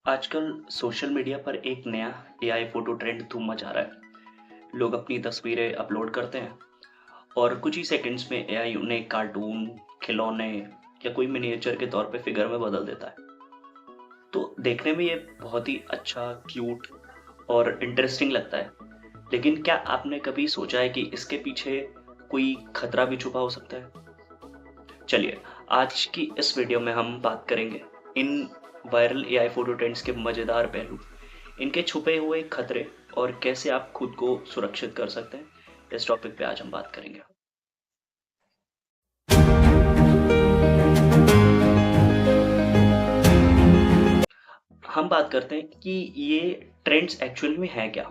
आजकल social media पर एक नया एआई फोटो ट्रेंड धूम मचा रहा है। लोग अपनी तस्वीरें अपलोड करते हैं और कुछ ही सेकंड्स में एआई उन्हें कार्टून, खिलौने या कोई मिनिएचर के तौर पे फिगर में बदल देता है। तो देखने में ये बहुत ही अच्छा, क्यूट और इंटरेस्टिंग लगता है। लेकिन क्या आपने कभी सोचा है कि इसके पीछे कोई खतरा भी छुपा हो सकता है? चलिए, आज की इस वीडियो में हम बात करेंगे इन वायरल एआई फोटो ट्रेंड्स के मजेदार पहलू, इनके छुपे हुए खतरे और कैसे आप खुद को सुरक्षित कर सकते हैं। इस टॉपिक पे आज हम बात करेंगे। हम बात करते हैं कि ये ट्रेंड्स एक्चुअल में है क्या।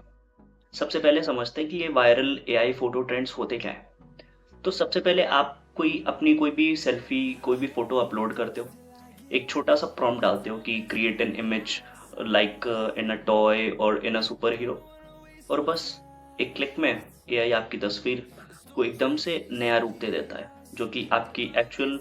सबसे पहले समझते हैं कि ये वायरल एआई फोटो ट्रेंड्स होते क्या हैं। तो सबसे पहले आप कोई भी सेल्फी, कोई भी फोटो अपलोड करते हो, एक छोटा सा प्रॉम्प्ट डालते हो कि create an image like in a toy और इन अ सुपर हीरो, और बस एक क्लिक में एआई आपकी तस्वीर को एकदम से नया रूप दे देता है, जो कि आपकी एक्चुअल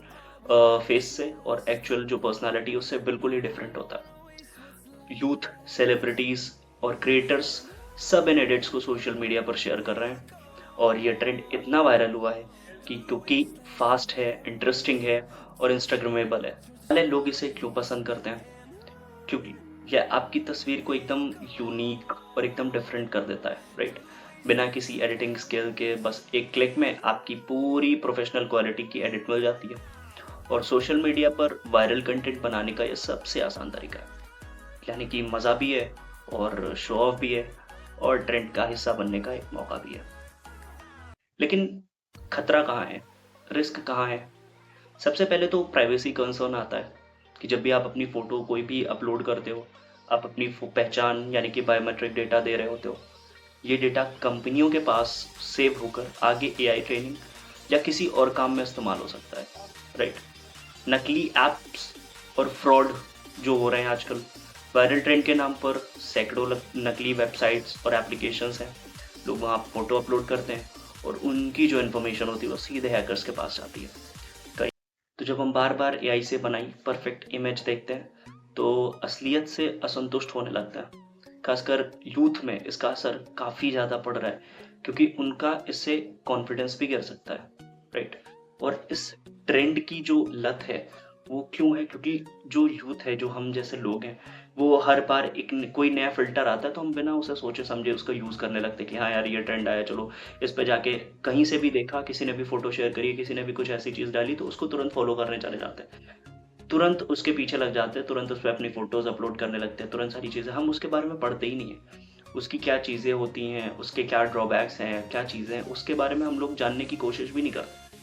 फेस से और एक्चुअल जो पर्सनालिटी उससे बिल्कुल ही डिफरेंट होता है। यूथ, सेलिब्रिटीज और क्रिएटर्स सब इन एडिट्स को सोशल मीडिया पर शेयर कर रहे हैं, और ये ट्रेंड इतना वायरल हुआ है कि क्योंकि फास्ट है, इंटरेस्टिंग है और इंस्टाग्रामेबल है। पहले लोग इसे क्यों पसंद करते हैं? क्योंकि यह आपकी तस्वीर को एकदम यूनिक और एकदम डिफरेंट कर देता है, राइट? बिना किसी एडिटिंग स्किल के बस एक क्लिक में आपकी पूरी प्रोफेशनल क्वालिटी की एडिट मिल जाती है। और सोशल मीडिया पर वायरल कंटेंट बनाने का यह सबसे आसान तरीका है, यानी कि मज़ा भी है और शो ऑफ भी है और ट्रेंड का हिस्सा बनने का एक मौका भी है। लेकिन खतरा कहाँ है? रिस्क कहाँ है? सबसे पहले तो प्राइवेसी कंसर्न आता है कि जब भी आप अपनी फ़ोटो कोई भी अपलोड करते हो, आप अपनी पहचान यानी कि बायोमेट्रिक डेटा दे रहे होते हो। ये डेटा कंपनियों के पास सेव होकर आगे एआई ट्रेनिंग या किसी और काम में इस्तेमाल हो सकता है, राइट? नकली ऐप्स और फ्रॉड जो हो रहे हैं आजकल, वायरल ट्रेंड के नाम पर सैकड़ों नकली वेबसाइट्स और एप्लीकेशंस हैं। लोग वहाँ फ़ोटो अपलोड करते हैं और उनकी जो इन्फॉर्मेशन होती है वो सीधे हैकर्स के पास जाती है। तो जब हम बार-बार एआई से बनाई परफेक्ट इमेज देखते हैं, तो असलियत से असंतुष्ट होने लगता है। खासकर यूथ में इसका असर काफ़ी ज़्यादा पड़ रहा है, क्योंकि उनका इससे कॉन्फिडेंस भी गिर सकता है, राइट? और इस ट्रेंड की जो लत है, वो क्यों है? क्योंकि जो यूथ है, जो हम जैसे लोग हैं, वो हर बार कोई नया फ़िल्टर आता है तो हम बिना उसे सोचे समझे उसका यूज़ करने लगते हैं कि हाँ यार, ये ट्रेंड आया, चलो इस पे जाके कहीं से भी देखा, किसी ने भी फ़ोटो शेयर करी है, किसी ने भी कुछ ऐसी चीज़ डाली तो उसको तुरंत फ़ॉलो करने चले जाते हैं। तुरंत उसके पीछे लग जाते हैं, तुरंत उसपे अपनी फ़ोटोज़ अपलोड करने लगते हैं, तुरंत सारी चीज़ें। हम उसके बारे में पढ़ते ही नहीं हैं। उसकी क्या चीज़ें होती हैं, उसके क्या ड्रॉबैक्स हैं, क्या चीज़ें हैं, उसके बारे में हम लोग जानने की कोशिश भी नहीं करते।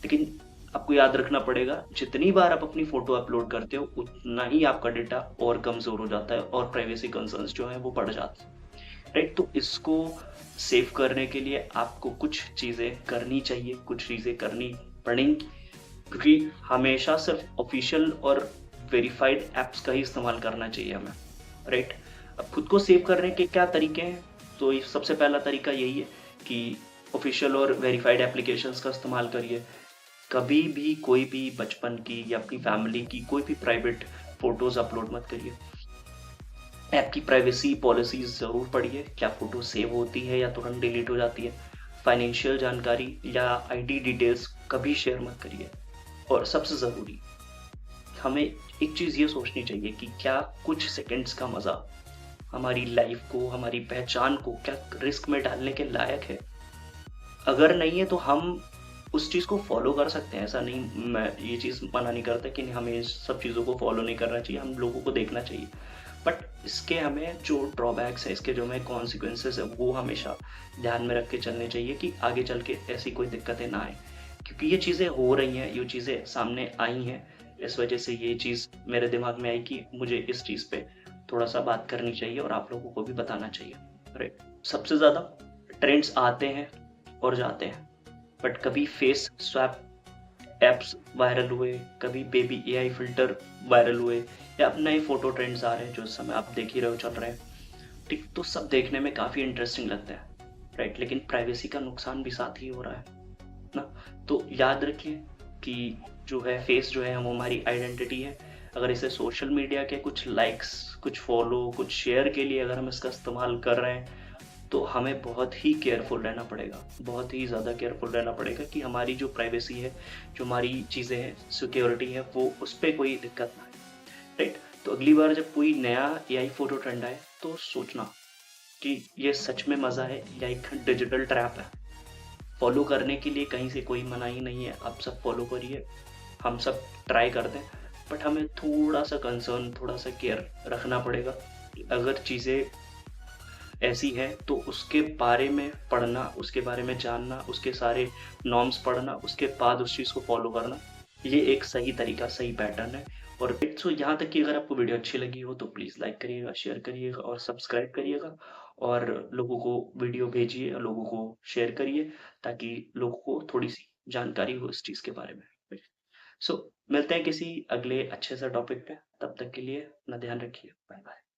लेकिन आपको याद रखना पड़ेगा, जितनी बार आप अपनी फ़ोटो अपलोड करते हो, उतना ही आपका डेटा और कमज़ोर हो जाता है और प्राइवेसी कंसर्न्स जो हैं वो बढ़ जाते हैं, राइट? तो इसको सेव करने के लिए आपको कुछ चीज़ें करनी चाहिए, कुछ चीज़ें करनी पड़ेंगी, क्योंकि हमेशा सिर्फ ऑफिशियल और वेरीफाइड ऐप्स का ही इस्तेमाल करना चाहिए हमें, राइट? अब खुद को सेव करने के क्या तरीके हैं? तो ये सबसे पहला तरीका यही है कि ऑफिशियल और वेरीफाइड एप्लीकेशंस का इस्तेमाल करिए। कभी भी कोई भी बचपन की या अपनी फैमिली की कोई भी प्राइवेट फ़ोटोज़ अपलोड मत करिए। ऐप की प्राइवेसी पॉलिसीज़ ज़रूर पढ़िए, क्या फ़ोटो सेव होती है या तुरंत डिलीट हो जाती है। फाइनेंशियल जानकारी या आईडी डिटेल्स कभी शेयर मत करिए। और सबसे ज़रूरी, हमें एक चीज़ ये सोचनी चाहिए कि क्या कुछ सेकंड्स का मज़ा हमारी लाइफ़ को, हमारी पहचान को क्या रिस्क में डालने के लायक है? अगर नहीं है तो हम उस चीज़ को फ़ॉलो कर सकते हैं। ऐसा नहीं, मैं ये चीज़ मना नहीं करता कि हमें इस सब चीज़ों को फ़ॉलो नहीं करना चाहिए, हम लोगों को देखना चाहिए। बट इसके हमें जो ड्रॉबैक्स है, इसके जो हमें कॉन्सिक्वेंसेज़ है, वो हमेशा ध्यान में रख के चलने चाहिए कि आगे चल के ऐसी कोई दिक्कतें ना आएँ। क्योंकि ये चीज़ें हो रही हैं, ये चीज़ें सामने आई हैं, इस वजह से ये चीज़ मेरे दिमाग में आई कि मुझे इस चीज़ पे थोड़ा-सा बात करनी चाहिए और आप लोगों को भी बताना चाहिए, राइट? सबसे ज़्यादा ट्रेंड्स आते हैं और जाते हैं, बट कभी फेस स्वैप ऐप्स वायरल हुए, कभी बेबी एआई फ़िल्टर वायरल हुए, या अब नए फ़ोटो ट्रेंड्स आ रहे हैं जो इस समय आप देख ही रहे हो चल रहे हैं, ठीक? तो सब देखने में काफ़ी इंटरेस्टिंग लगता है, राइट? लेकिन प्राइवेसी का नुकसान भी साथ ही हो रहा है ना? तो याद रखिए कि जो है फेस जो है वो हमारी आइडेंटिटी है। अगर इसे सोशल मीडिया के कुछ लाइक्स, कुछ फॉलो, कुछ शेयर के लिए अगर हम इसका इस्तेमाल कर रहे हैं, तो हमें बहुत ही केयरफुल रहना पड़ेगा, बहुत ही ज़्यादा केयरफुल रहना पड़ेगा कि हमारी जो प्राइवेसी है, जो हमारी चीज़ें हैं, सिक्योरिटी है, वो उस पे कोई दिक्कत ना आए, राइट? तो अगली बार जब कोई नया एआई फ़ोटो ट्रेंड आए, तो सोचना कि ये सच में मज़ा है या एक डिजिटल ट्रैप है। फॉलो करने के लिए कहीं से कोई मनाही नहीं है, आप सब फॉलो करिए, हम सब ट्राई करते हैं, बट हमें थोड़ा-सा कंसर्न, थोड़ा-सा केयर रखना पड़ेगा। अगर चीज़ें ऐसी हैं, तो उसके बारे में पढ़ना, उसके बारे में जानना, उसके सारे नॉर्म्स पढ़ना, उसके बाद उस चीज़ को फॉलो करना, ये एक सही तरीका, सही पैटर्न है। और सो यहाँ तक कि अगर आपको वीडियो अच्छी लगी हो, तो प्लीज़ लाइक करिएगा, शेयर करिएगा और सब्सक्राइब करिएगा और लोगों को वीडियो भेजिए, लोगों को शेयर करिए, ताकि लोगों को थोड़ी-सी जानकारी हो इस चीज़ के बारे में। सो मिलते हैं किसी अगले अच्छे से टॉपिक पे, तब तक के लिए अपना ध्यान रखिए। बाय-बाय।